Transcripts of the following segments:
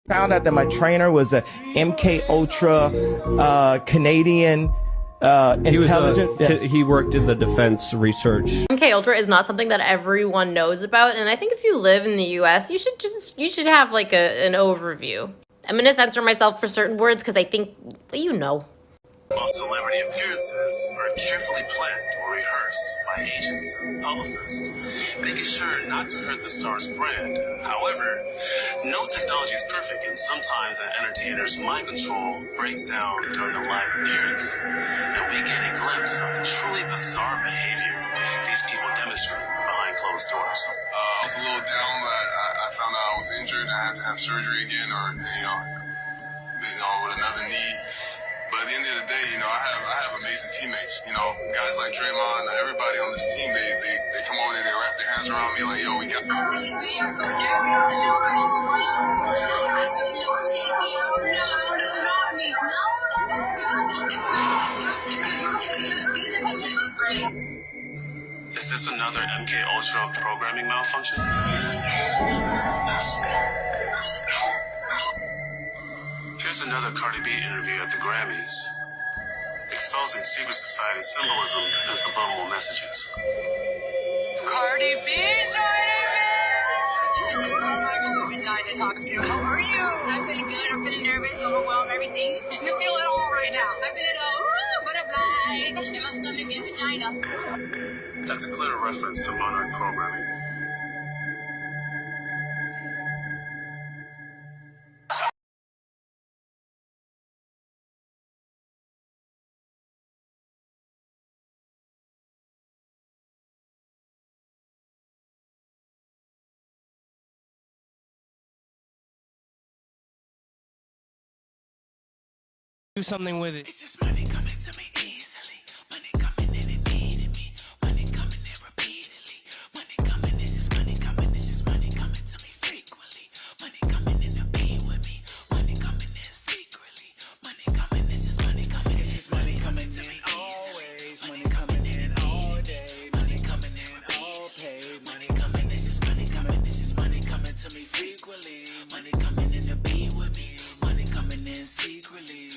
Found out that my trainer was a MK Ultra Canadian intelligence. He worked in the defense research. MK Ultra is not something that everyone knows about, and I think if you live in the US, you should have like an overview. I'm gonna censor myself for certain words because I think you know. Most celebrity appearances are carefully planned or rehearsed by agents and publicists, making sure not to hurt the star's brand. However, no technology is perfect, and sometimes an entertainer's mind control breaks down during a live appearance, and we get a glimpse of the truly bizarre behavior these people demonstrate behind closed doors. I was a little down. I found out I was injured and I had to have surgery again, or with another knee. But at the end of the day, I have amazing teammates. Guys like Draymond, everybody on this team, they come over there, they wrap their hands around me like, yo, we got. Is this another MK Ultra programming malfunction? Here's another Cardi B interview at the Grammys, exposing secret society symbolism and subliminal messages. Cardi B, I've been dying to talk to you. How are you? I'm feeling good. I'm feeling nervous, overwhelmed, everything. I feel it all right now. I feel it all. Butterfly in my stomach and vagina. That's a clear reference to Monarch programming. Do something with it. It's just money coming to me easily. Money coming in and needing me. Money coming in repeatedly. Money coming, it's just money coming. It's just money coming to me frequently. Money coming in to be with me. Money coming in secretly. Money coming, it's just money coming. It's just money coming to me always. Money coming in all day. Money coming in all paid. Money coming, it's just money coming. It's just money coming to me frequently. Money coming in to be with me. Money coming in secretly.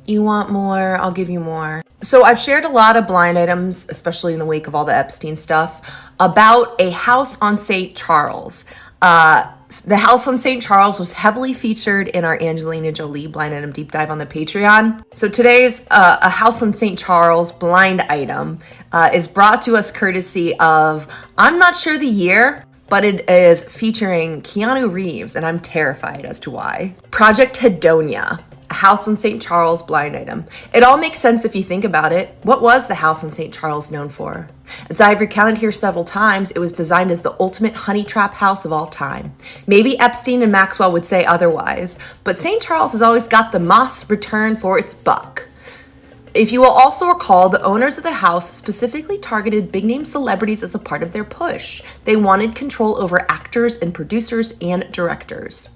You want more? I'll give you more. So I've shared a lot of blind items, especially in the wake of all the Epstein stuff, about a house on St. Charles. The house on St. Charles was heavily featured in our Angelina Jolie blind item deep dive on the Patreon. So today's a house on St. Charles blind item is brought to us courtesy of, I'm not sure the year, but it is featuring Keanu Reeves, and I'm terrified as to why. Project Hedonia. A house on St. Charles blind item. It all makes sense if you think about it. What was the house on St. Charles known for? As I've recounted here several times, it was designed as the ultimate honey trap house of all time. Maybe Epstein and Maxwell would say otherwise, but St. Charles has always got the Moss return for its buck. If you will also recall, the owners of the house specifically targeted big-name celebrities as a part of their push. They wanted control over actors and producers and directors.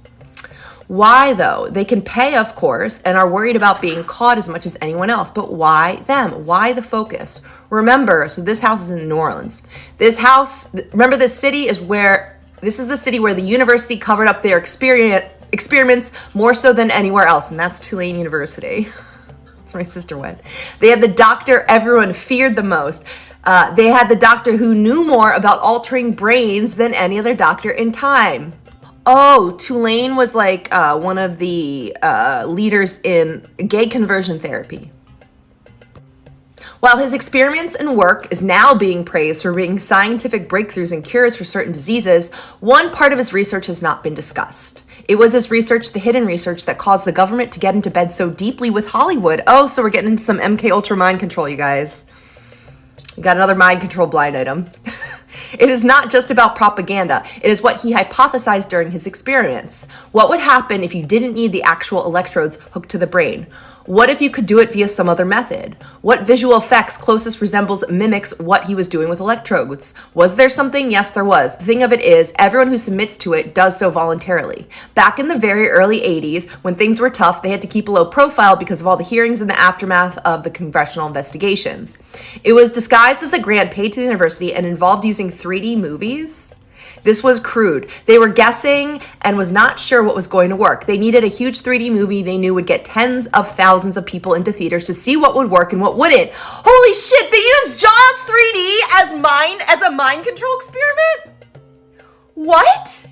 Why, though? They can pay, of course, and are worried about being caught as much as anyone else. But why them? Why the focus? Remember, so this house is in New Orleans. This house, remember this city is where, this is the city where the university covered up their experiments more so than anywhere else, and that's Tulane University. That's where my sister went. They had the doctor everyone feared the most. They had the doctor who knew more about altering brains than any other doctor in time. Oh, Tulane was like one of the leaders in gay conversion therapy. While his experiments and work is now being praised for bringing scientific breakthroughs and cures for certain diseases, one part of his research has not been discussed. It was his research, the hidden research, that caused the government to get into bed so deeply with Hollywood. Oh, so we're getting into some MK Ultra mind control, you guys. We got another mind control blind item. It is not just about propaganda. It is what he hypothesized during his experiments. What would happen if you didn't need the actual electrodes hooked to the brain? What if you could do it via some other method? What visual effects closest mimics what he was doing with electrodes? Was there something? Yes, there was. The thing of it is, everyone who submits to it does so voluntarily. Back in the very early 80s, when things were tough, they had to keep a low profile because of all the hearings in the aftermath of the congressional investigations. It was disguised as a grant paid to the university and involved using 3D movies. This was crude. They were guessing and was not sure what was going to work. They needed a huge 3D movie they knew would get tens of thousands of people into theaters to see what would work and what wouldn't. Holy shit, they used Jaws 3D as a mind control experiment? What?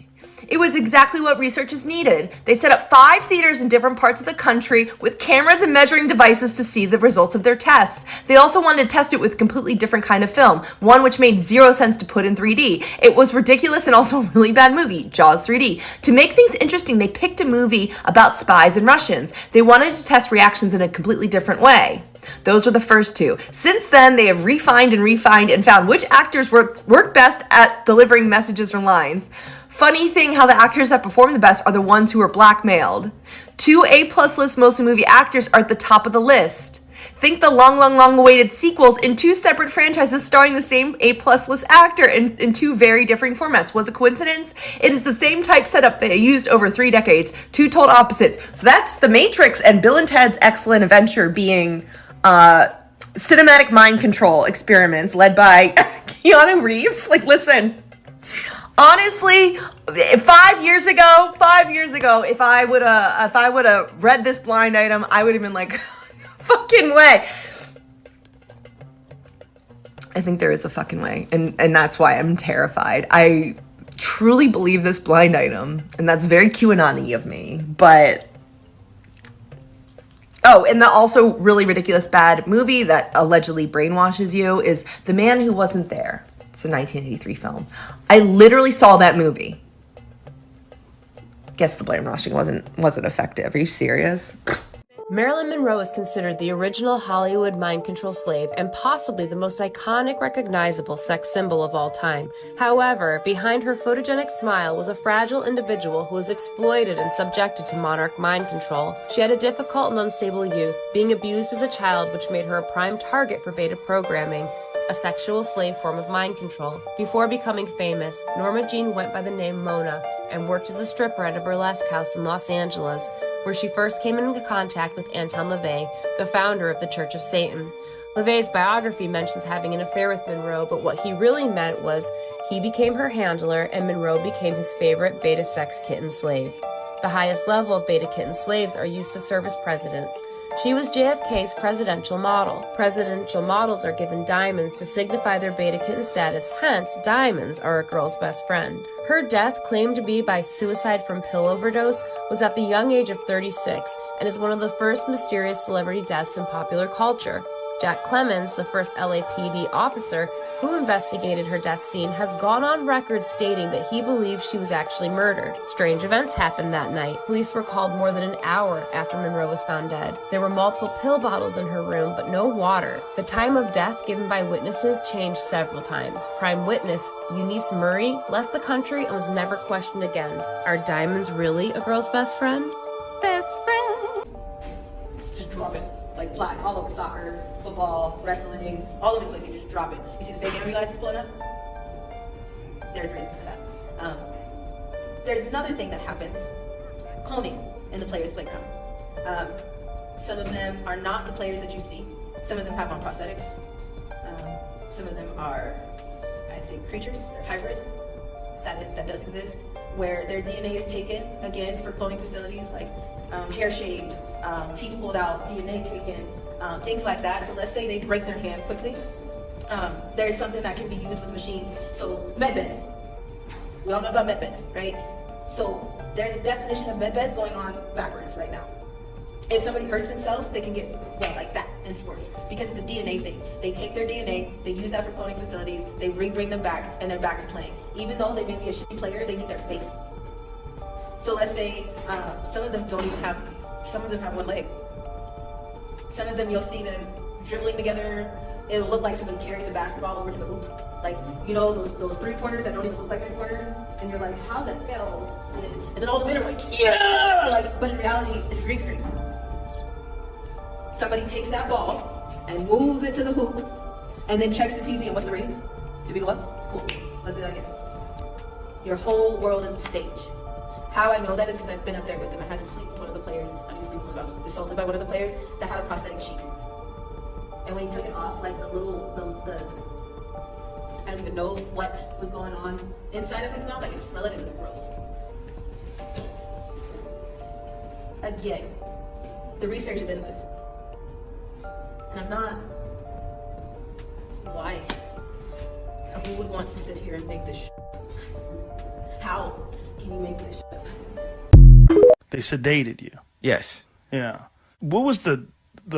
It was exactly what researchers needed. They set up 5 theaters in different parts of the country with cameras and measuring devices to see the results of their tests. They also wanted to test it with a completely different kind of film, one which made 0 sense to put in 3D. It was ridiculous and also a really bad movie, Jaws 3D. To make things interesting, they picked a movie about spies and Russians. They wanted to test reactions in a completely different way. Those were the first 2. Since then, they have refined and found which actors work best at delivering messages from lines. Funny thing how the actors that perform the best are the ones who are blackmailed. 2 A+ list mostly movie actors are at the top of the list. Think the long awaited sequels in 2 separate franchises starring the same A+ list actor in 2 very differing formats. Was a coincidence? It is the same type setup they used over 3 decades. 2 total opposites. So that's The Matrix and Bill and Ted's Excellent Adventure being cinematic mind control experiments led by Keanu Reeves. Like, listen. Honestly, 5 years ago, if I would have read this blind item, I would have been like, fucking way. I think there is a fucking way, and that's why I'm terrified. I truly believe this blind item, and that's very QAnon-y of me, but... Oh, and the also really ridiculous bad movie that allegedly brainwashes you is The Man Who Wasn't There. It's a 1983 film. I literally saw that movie. Guess the brainwashing wasn't effective. Are you serious? Marilyn Monroe is considered the original Hollywood mind control slave and possibly the most iconic, recognizable sex symbol of all time. However, behind her photogenic smile was a fragile individual who was exploited and subjected to Monarch mind control. She had a difficult and unstable youth, being abused as a child, which made her a prime target for beta programming, a sexual slave form of mind control. Before becoming famous, Norma Jean went by the name Mona and worked as a stripper at a burlesque house in Los Angeles, where she first came into contact with Anton LaVey, the founder of the Church of Satan. LaVey's biography mentions having an affair with Monroe, but what he really meant was he became her handler and Monroe became his favorite beta sex kitten slave. The highest level of beta kitten slaves are used to serve as presidents. She was JFK's presidential model. Presidential models are given diamonds to signify their beta kitten status, hence diamonds are a girl's best friend. Her death, claimed to be by suicide from pill overdose, was at the young age of 36 and is one of the first mysterious celebrity deaths in popular culture. Jack Clemens, the first LAPD officer who investigated her death scene, has gone on record stating that he believes she was actually murdered. Strange events happened that night. Police were called more than an hour after Monroe was found dead. There were multiple pill bottles in her room, but no water. The time of death given by witnesses changed several times. Prime witness Eunice Murray left the country and was never questioned again. Are diamonds really a girl's best friend? Best friend. Just drop it. Like flat, all over soccer, football, wrestling, all over the place. You just drop it. You see the fake enemy lights blowing up? There's a reason for that. There's another thing that happens. Cloning in the player's playground. Some of them are not the players that you see. Some of them have on prosthetics. Some of them are, I'd say, creatures. They're hybrid. That does exist. Where their DNA is taken, again, for cloning facilities, like hair shaved, teeth pulled out, DNA taken, things like that. So let's say they break their hand quickly. There's something that can be used with machines. So med beds. We all know about med beds, right? So there's a definition of med beds going on backwards right now. If somebody hurts themselves, they can get like that in sports because it's a DNA thing. They take their DNA, they use that for cloning facilities, they bring them back, and they're back to playing. Even though they may be a shitty player, they need their face. So let's say some of them don't even have, some of them have one leg. Some of them you'll see them dribbling together, it'll look like somebody carried the basketball over to the hoop. Like, you know, those 3-pointers that don't even look like 3-pointers, and you're like, how the hell? And then all the men are like, yeah! Like, but in reality, it's a green screen. Somebody takes that ball and moves it to the hoop, and then checks the TV, and what's the ratings? Did we go up? Cool. Let's do that again. Your whole world is a stage. How I know that is because I've been up there with them. I had to sleep with one of the players. I didn't sleep with them. I was assaulted by one of the players that had a prosthetic cheek. And when he took it off, like I don't even know what was going on inside of his mouth. I could smell it. It was gross. Again, the research is in this. And I'm not. Why? Who would want to sit here and make this How can you make this They sedated you. Yes. Yeah. What was the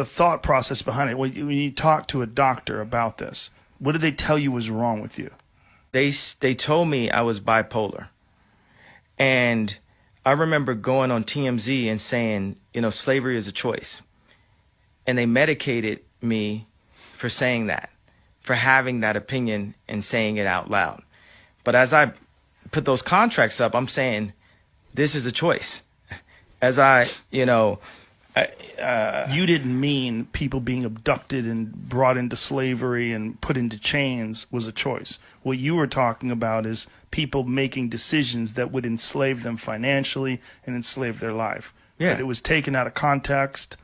thought process behind it when you talked to a doctor about this? What did they tell you was wrong with you? They told me I was bipolar. And I remember going on TMZ and saying, you know, slavery is a choice. And they medicated me for saying that, for having that opinion and saying it out loud. But as I put those contracts up, I'm saying this is a choice. As I, you know... you didn't mean people being abducted and brought into slavery and put into chains was a choice. What you were talking about is people making decisions that would enslave them financially and enslave their life. Yeah. But it was taken out of context,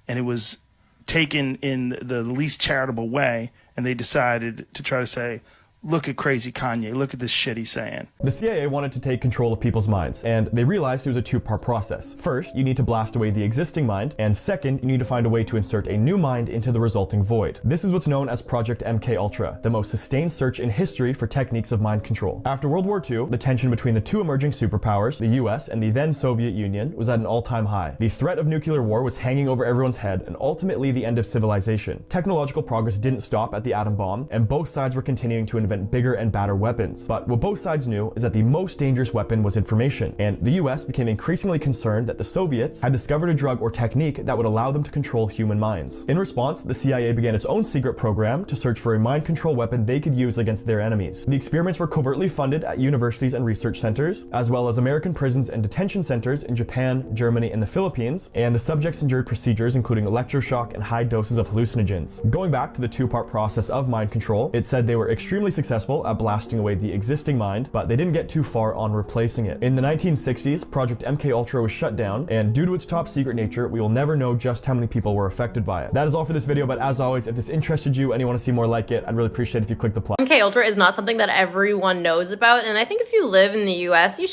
and it was taken in the least charitable way, and they decided to try to say, look at crazy Kanye, look at this shit he's saying. The CIA wanted to take control of people's minds, and they realized it was a two-part process. First, you need to blast away the existing mind, and second, you need to find a way to insert a new mind into the resulting void. This is what's known as Project MKUltra, the most sustained search in history for techniques of mind control. After World War II, the tension between the two emerging superpowers, the US and the then Soviet Union, was at an all-time high. The threat of nuclear war was hanging over everyone's head, and ultimately the end of civilization. Technological progress didn't stop at the atom bomb, and both sides were continuing to invent bigger and badder weapons. But what both sides knew is that the most dangerous weapon was information, and the US became increasingly concerned that the Soviets had discovered a drug or technique that would allow them to control human minds. In response, the CIA began its own secret program to search for a mind control weapon they could use against their enemies. The experiments were covertly funded at universities and research centers, as well as American prisons and detention centers in Japan, Germany, and the Philippines, and the subjects endured procedures including electroshock and high doses of hallucinogens. Going back to the two-part process of mind control, it said they were extremely successful at blasting away the existing mind, but they didn't get too far on replacing it. In the 1960s, Project MKUltra was shut down, and due to its top secret nature, we will never know just how many people were affected by it. That is all for this video, but as always, if this interested you and you want to see more like it, I'd really appreciate it if you click the plus. MKUltra is not something that everyone knows about, and I think if you live in the US, you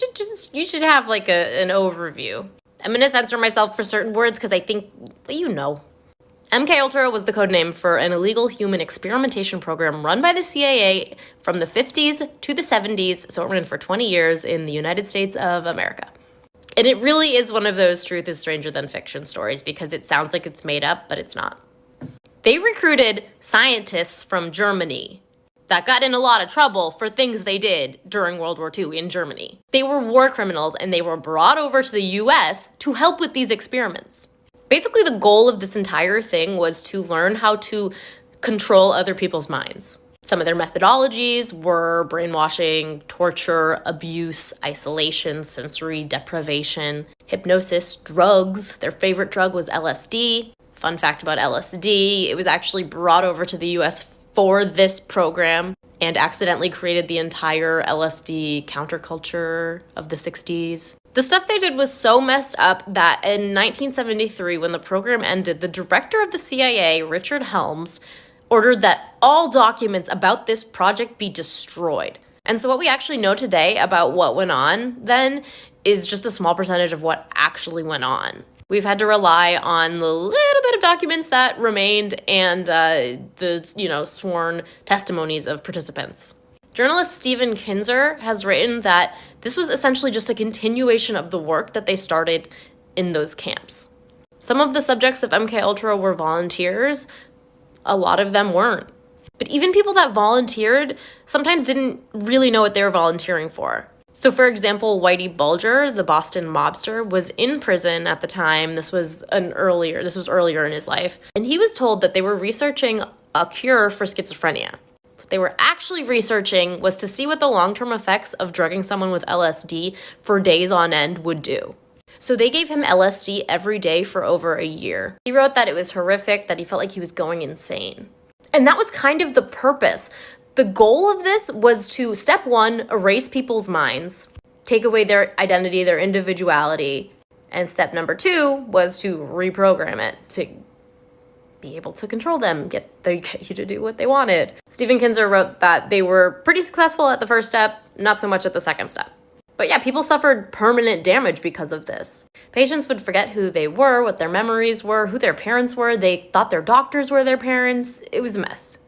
should have like an overview. I'm gonna censor myself for certain words because I think, well, you know. MKUltra was the codename for an illegal human experimentation program run by the CIA from the 50s to the 70s, so it ran for 20 years in the United States of America. And it really is one of those truth is stranger than fiction stories because it sounds like it's made up, but it's not. They recruited scientists from Germany that got in a lot of trouble for things they did during World War II in Germany. They were war criminals and they were brought over to the US to help with these experiments. Basically, the goal of this entire thing was to learn how to control other people's minds. Some of their methodologies were brainwashing, torture, abuse, isolation, sensory deprivation, hypnosis, drugs. Their favorite drug was LSD. Fun fact about LSD, it was actually brought over to the US for this program and accidentally created the entire LSD counterculture of the 60s. The stuff they did was so messed up that in 1973, when the program ended, the director of the CIA, Richard Helms, ordered that all documents about this project be destroyed. And so what we actually know today about what went on then is just a small percentage of what actually went on. We've had to rely on the little bit of documents that remained and the sworn testimonies of participants. Journalist Stephen Kinzer has written that this was essentially just a continuation of the work that they started in those camps. Some of the subjects of MKUltra were volunteers, a lot of them weren't. But even people that volunteered sometimes didn't really know what they were volunteering for. So for example, Whitey Bulger, the Boston mobster, was in prison at the time. This was earlier in his life. And he was told that they were researching a cure for schizophrenia. What they were actually researching was to see what the long-term effects of drugging someone with LSD for days on end would do. So they gave him LSD every day for over a year. He wrote that it was horrific, that he felt like he was going insane. And that was kind of the purpose. The goal of this was to, step one, erase people's minds, take away their identity, their individuality. And step number two was to reprogram it, to be able to control them, get you to do what they wanted. Stephen Kinzer wrote that they were pretty successful at the first step, not so much at the second step. But yeah, people suffered permanent damage because of this. Patients would forget who they were, what their memories were, who their parents were. They thought their doctors were their parents. It was a mess.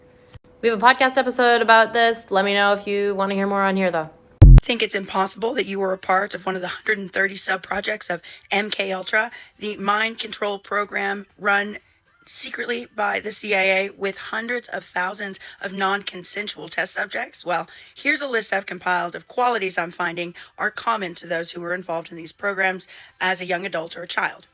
We have a podcast episode about this. Let me know if you want to hear more on here, though. Think it's impossible that you were a part of one of the 130 sub-projects of MKUltra, the mind control program run secretly by the CIA with hundreds of thousands of non-consensual test subjects? Well, here's a list I've compiled of qualities I'm finding are common to those who were involved in these programs as a young adult or a child.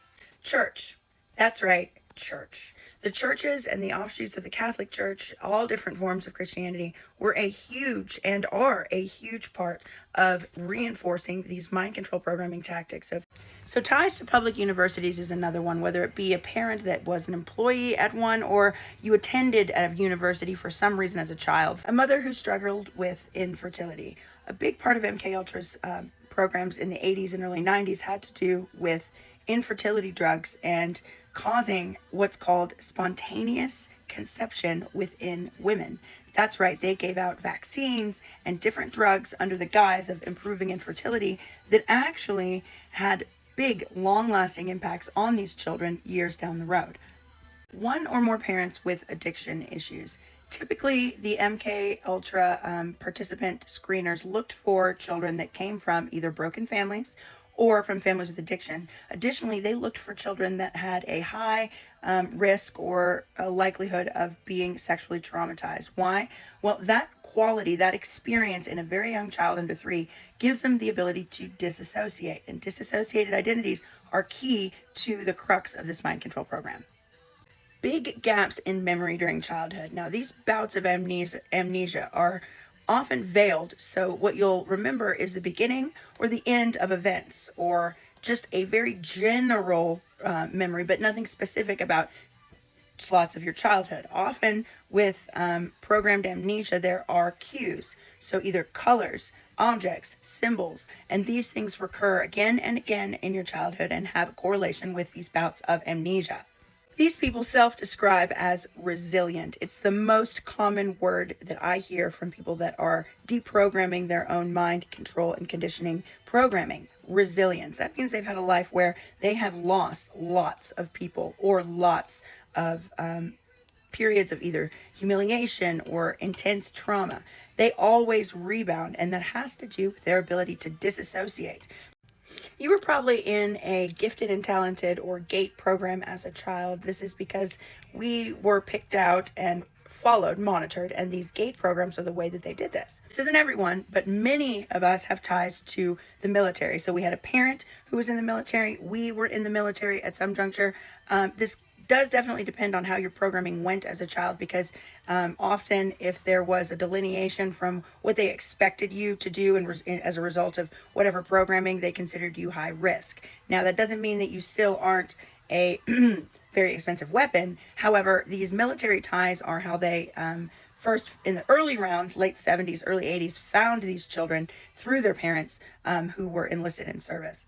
Church. That's right, church. The churches and the offshoots of the Catholic Church, all different forms of Christianity, were a huge and are a huge part of reinforcing these mind control programming tactics. So ties to public universities is another one, whether it be a parent that was an employee at one or you attended at a university for some reason as a child. A mother who struggled with infertility. A big part of MKUltra's programs in the 80s and early 90s had to do with infertility drugs and causing what's called spontaneous conception within women. That's right, they gave out vaccines and different drugs under the guise of improving infertility that actually had big, long-lasting impacts on these children years down the road. One or more parents with addiction issues. Typically, the MKUltra participant screeners looked for children that came from either broken families or from families with addiction. Additionally, they looked for children that had a high risk or a likelihood of being sexually traumatized. Why? Well, that quality, that experience in a very young child under 3 gives them the ability to disassociate. And disassociated identities are key to the crux of this mind control program. Big gaps in memory during childhood. Now, these bouts of amnesia are often veiled, so what you'll remember is the beginning or the end of events, or just a very general memory, but nothing specific about slots of your childhood. Often with programmed amnesia, there are cues, so either colors, objects, symbols, and these things recur again and again in your childhood and have a correlation with these bouts of amnesia. These people self-describe as resilient. It's the most common word that I hear from people that are deprogramming their own mind control and conditioning programming. Resilience. That means they've had a life where they have lost lots of people or lots of periods of either humiliation or intense trauma. They always rebound, and that has to do with their ability to disassociate. You were probably in a gifted and talented or GATE program as a child. This is because we were picked out and followed, monitored, and these GATE programs are the way that they did this. This isn't everyone, but many of us have ties to the military. So we had a parent who was in the military. We were in the military at some juncture. This does definitely depend on how your programming went as a child, because often if there was a delineation from what they expected you to do and as a result of whatever programming, they considered you high risk. Now, that doesn't mean that you still aren't a very expensive weapon. However, these military ties are how they first, in the early rounds, late 70s, early 80s, found these children through their parents who were enlisted in service.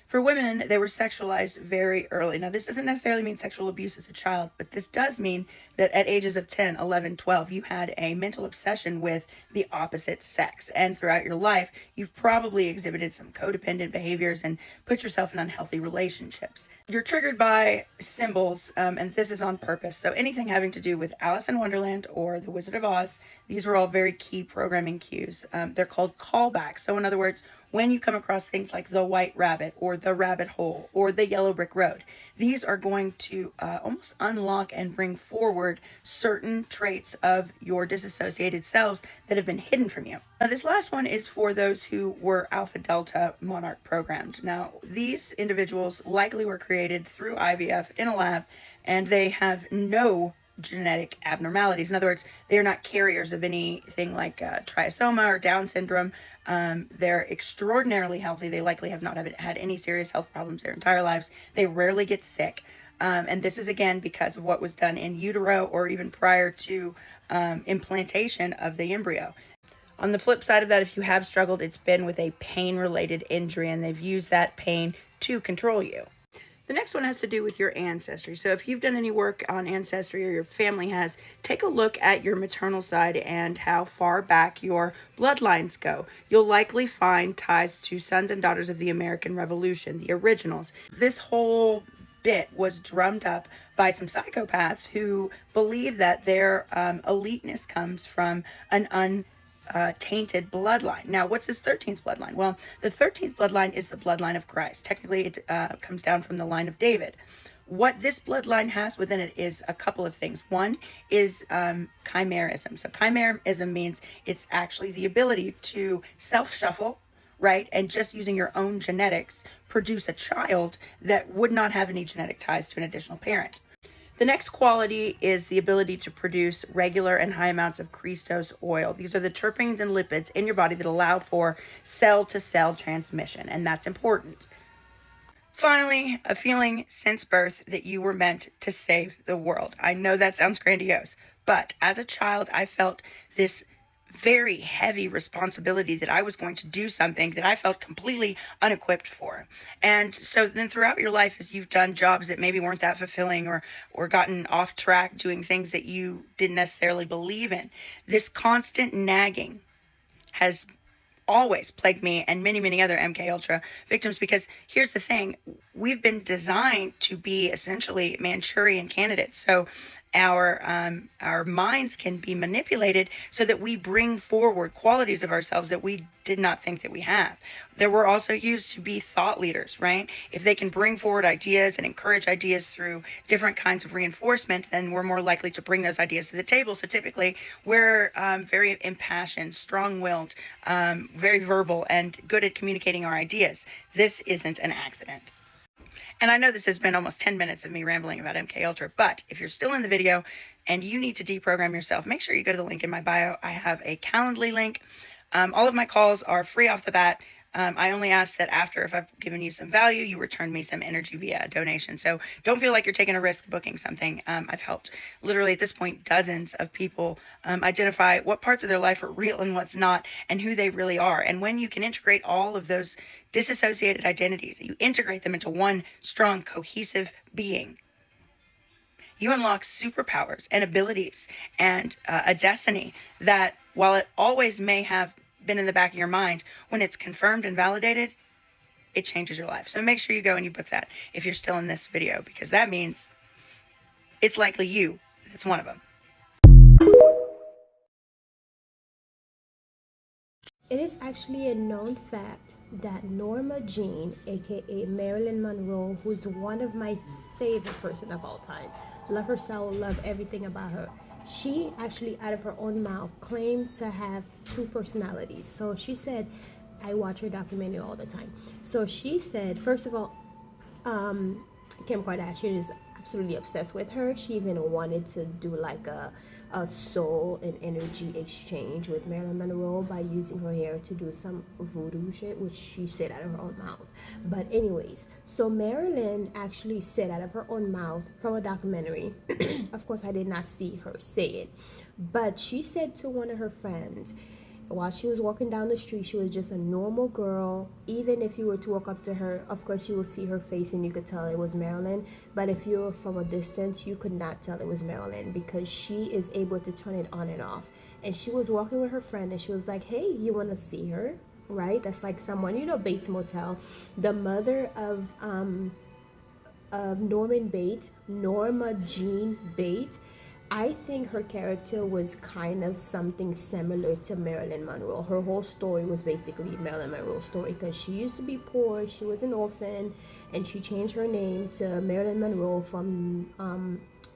For women, they were sexualized very early. Now, this doesn't necessarily mean sexual abuse as a child, but this does mean that at ages of 10, 11, 12, you had a mental obsession with the opposite sex. And throughout your life, you've probably exhibited some codependent behaviors and put yourself in unhealthy relationships. You're triggered by symbols, and this is on purpose. So anything having to do with Alice in Wonderland or The Wizard of Oz, these were all very key programming cues. They're called callbacks. So in other words, when you come across things like the white rabbit or the rabbit hole or the yellow brick road, these are going to almost unlock and bring forward certain traits of your disassociated selves that have been hidden from you. Now, this last one is for those who were Alpha Delta Monarch programmed. Now, these individuals likely were created through IVF in a lab, and they have no genetic abnormalities. In other words, they're not carriers of anything like trisomy or Down syndrome. They're extraordinarily healthy. They likely have not had any serious health problems their entire lives. They rarely get sick. And this is, again, because of what was done in utero or even prior to implantation of the embryo. On the flip side of that, if you have struggled, it's been with a pain-related injury, and they've used that pain to control you. The next one has to do with your ancestry. So if you've done any work on ancestry, or your family has, take a look at your maternal side and how far back your bloodlines go. You'll likely find ties to sons and daughters of the American Revolution, the originals. This whole bit was drummed up by some psychopaths who believe that their eliteness comes from an tainted bloodline. Now, what's this 13th bloodline? Well, the 13th bloodline is the bloodline of Christ. Technically, it comes down from the line of David. What this bloodline has within it is a couple of things. One is chimerism. So chimerism means it's actually the ability to self-shuffle, right, and just using your own genetics produce a child that would not have any genetic ties to an additional parent. The next quality is the ability to produce regular and high amounts of Christos oil. These are the terpenes and lipids in your body that allow for cell-to-cell transmission, and that's important. Finally, a feeling since birth that you were meant to save the world. I know that sounds grandiose, but as a child, I felt this very heavy responsibility that I was going to do something that I felt completely unequipped for. And so then throughout your life, as you've done jobs that maybe weren't that fulfilling, or gotten off track doing things that you didn't necessarily believe in, this constant nagging has always plagued me and many, many other MK Ultra victims, because here's the thing: we've been designed to be essentially Manchurian candidates. So our minds can be manipulated so that we bring forward qualities of ourselves that we did not think that we have. They were also used to be thought leaders, right? If they can bring forward ideas and encourage ideas through different kinds of reinforcement, then we're more likely to bring those ideas to the table. So typically we're very impassioned, strong-willed, very verbal, and good at communicating our ideas. This isn't an accident. And I know this has been almost 10 minutes of me rambling about MK Ultra, but if you're still in the video and you need to deprogram yourself, make sure you go to the link in my bio. I have a Calendly link. All of my calls are free off the bat. I only ask that after, if I've given you some value, you return me some energy via a donation. So don't feel like you're taking a risk booking something. I've helped literally at this point dozens of people identify what parts of their life are real and what's not, and who they really are. And when you can integrate all of those disassociated identities, you integrate them into one strong, cohesive being, you unlock superpowers and abilities and a destiny that, while it always may have been in the back of your mind, when it's confirmed and validated, it changes your life. So make sure you go and you book that if you're still in this video, because that means it's likely you that's one of them. It is actually a known fact that Norma Jean, aka Marilyn Monroe, who's one of my favorite person of all time, love her soul, love everything about her, she actually out of her own mouth claimed to have two personalities. So she said, I watch her documentary all the time. So she said, first of all, Kim Kardashian is absolutely obsessed with her. She even wanted to do like a soul and energy exchange with Marilyn Monroe by using her hair to do some voodoo shit, which she said out of her own mouth. But anyways, so Marilyn actually said out of her own mouth from a documentary, of course I did not see her say it, but she said to one of her friends, while she was walking down the street, she was just a normal girl. Even if you were to walk up to her, of course you will see her face and you could tell it was Marilyn. But if you were from a distance, you could not tell it was Marilyn, because she is able to turn it on and off. And she was walking with her friend and she was like, hey, you want to see her? Right? That's like someone, you know, Bates Motel. The mother of Norma Jean Bates, I think her character was kind of something similar to Marilyn Monroe. Her whole story was basically Marilyn Monroe's story, because she used to be poor, she was an orphan, and she changed her name to Marilyn Monroe from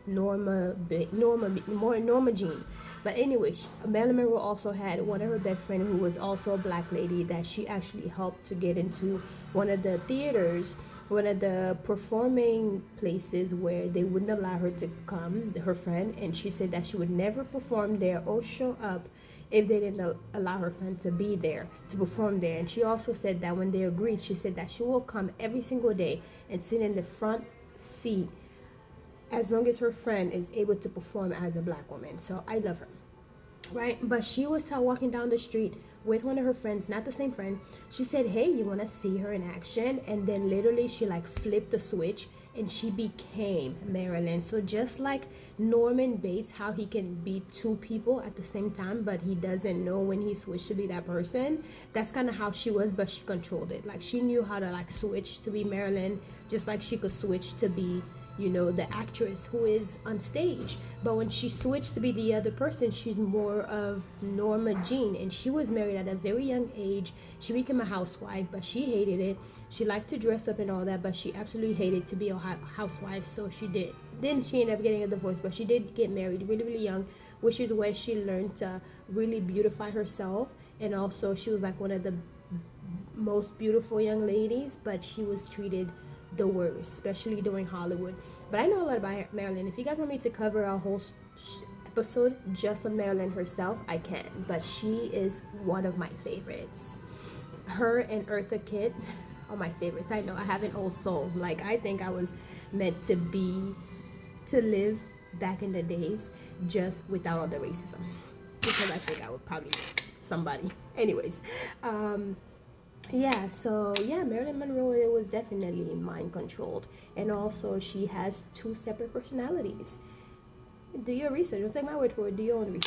Norma Jean. But anyway, Marilyn Monroe also had one of her best friends who was also a black lady that she actually helped to get into one of the theaters one of the performing places where they wouldn't allow her to come, her friend, and she said that she would never perform there or show up if they didn't allow her friend to be there to perform there. And she also said that when they agreed, she said that she will come every single day and sit in the front seat as long as her friend is able to perform as a black woman. So I love her, right? But she was walking down the street with one of her friends, not the same friend. She said, hey, you want to see her in action? And then literally she like flipped the switch and she became Marilyn. So just like Norman Bates, how he can be two people at the same time, but he doesn't know when he switched to be that person. That's kind of how she was, but she controlled it. Like she knew how to like switch to be Marilyn, just like she could switch to be, you know, the actress who is on stage. But when she switched to be the other person, she's more of Norma Jean. And she was married at a very young age. She became a housewife, but she hated it. She liked to dress up and all that, but she absolutely hated to be a housewife. So she did. Then she ended up getting a divorce, but she did get married really, really young, which is where she learned to really beautify herself. And also she was like one of the most beautiful young ladies, but she was treated the worst, especially during Hollywood. But I know a lot about Marilyn. If you guys want me to cover a whole episode just on Marilyn herself, I can, but she is one of my favorites. Her and Eartha Kitt are my favorites. I know I have an old soul. Like I think I was meant to live back in the days just without all the racism, because I think I would probably be somebody. Anyways, yeah, so yeah, Marilyn Monroe, it was definitely mind controlled. And also she has two separate personalities. Do your research. Don't take my word for it. Do your own research.